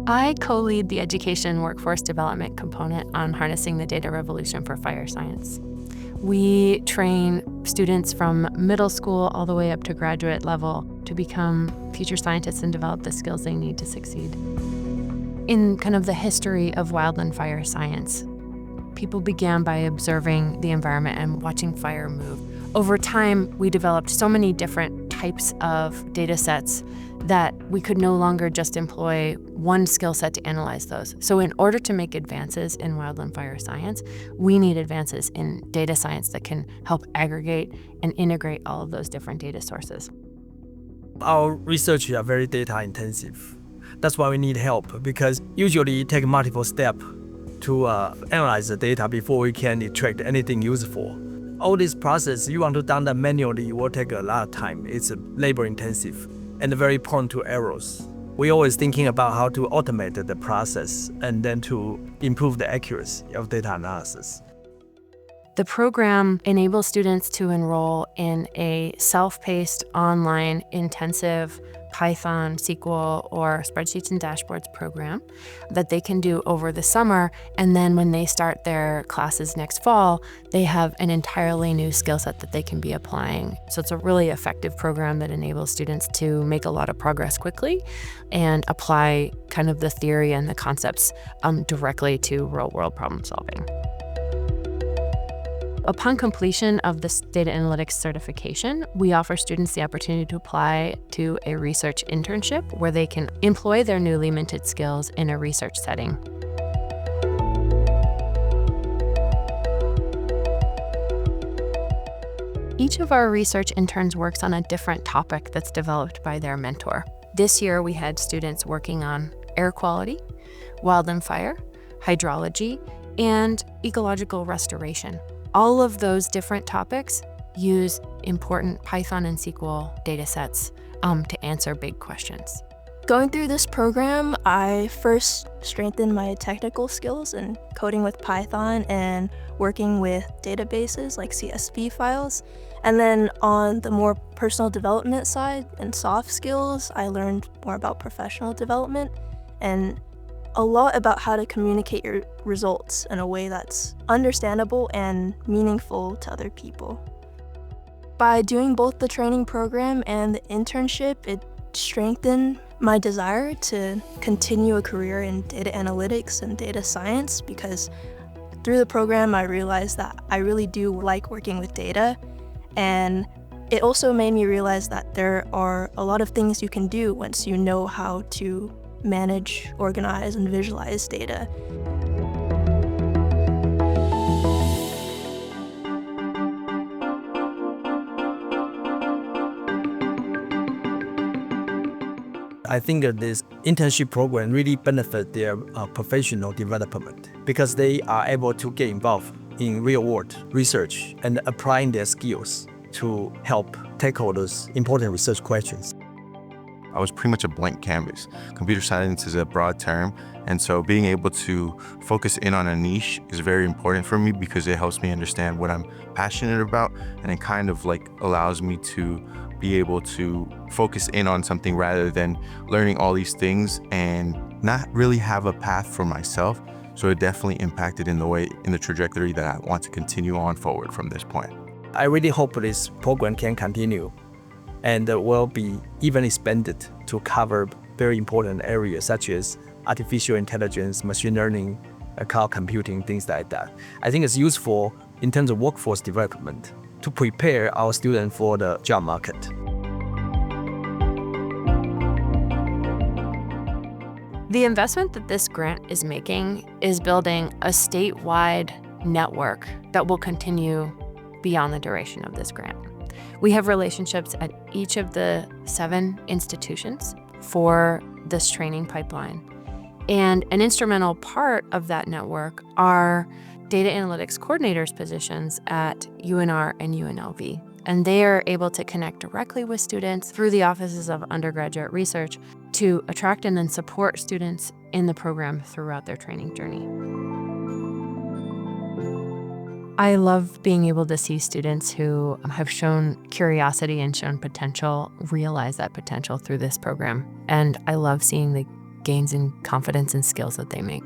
I co-lead the education workforce development component on harnessing the data revolution for fire science. We train students from middle school all the way up to graduate level to become future scientists and develop the skills they need to succeed. In kind of the history of wildland fire science, people began by observing the environment and watching fire move. Over time, we developed so many different types of data sets that we could no longer just employ one skill set to analyze those. So in order to make advances in wildland fire science, we need advances in data science that can help aggregate and integrate all of those different data sources. Our research is very data intensive. That's why we need help, because usually it takes multiple steps to analyze the data before we can extract anything useful. All this process, you want to do that manually, will take a lot of time. It's labor intensive and very prone to errors. We're always thinking about how to automate the process and then to improve the accuracy of data analysis. The program enables students to enroll in a self-paced, online, intensive Python, SQL, or spreadsheets and dashboards program that they can do over the summer. And then when they start their classes next fall, they have an entirely new skill set that they can be applying. So it's a really effective program that enables students to make a lot of progress quickly and apply kind of the theory and the concepts directly to real-world problem solving. Upon completion of this data analytics certification, we offer students the opportunity to apply to a research internship where they can employ their newly minted skills in a research setting. Each of our research interns works on a different topic that's developed by their mentor. This year, we had students working on air quality, wildland fire, hydrology, and ecological restoration. All of those different topics use important Python and SQL data sets to answer big questions. Going through this program, I first strengthened my technical skills in coding with Python and working with databases like CSV files. And then on the more personal development side and soft skills, I learned more about professional development and a lot about how to communicate your results in a way that's understandable and meaningful to other people. By doing both the training program and the internship, it strengthened my desire to continue a career in data analytics and data science, because through the program I realized that I really do like working with data, and it also made me realize that there are a lot of things you can do once you know how to manage, organize, and visualize data. I think that this internship program really benefits their professional development because they are able to get involved in real-world research and applying their skills to help tackle those important research questions. I was pretty much a blank canvas. Computer science is a broad term, and so being able to focus in on a niche is very important for me because it helps me understand what I'm passionate about, and it kind of like allows me to be able to focus in on something rather than learning all these things and not really have a path for myself. So it definitely impacted in the trajectory that I want to continue on forward from this point. I really hope this program can continue and will be even expanded to cover very important areas such as artificial intelligence, machine learning, cloud computing, things like that. I think it's useful in terms of workforce development to prepare our students for the job market. The investment that this grant is making is building a statewide network that will continue beyond the duration of this grant. We have relationships at each of the 7 institutions for this training pipeline. And an instrumental part of that network are data analytics coordinators positions at UNR and UNLV. And they are able to connect directly with students through the offices of undergraduate research to attract and then support students in the program throughout their training journey. I love being able to see students who have shown curiosity and shown potential realize that potential through this program. And I love seeing the gains in confidence and skills that they make.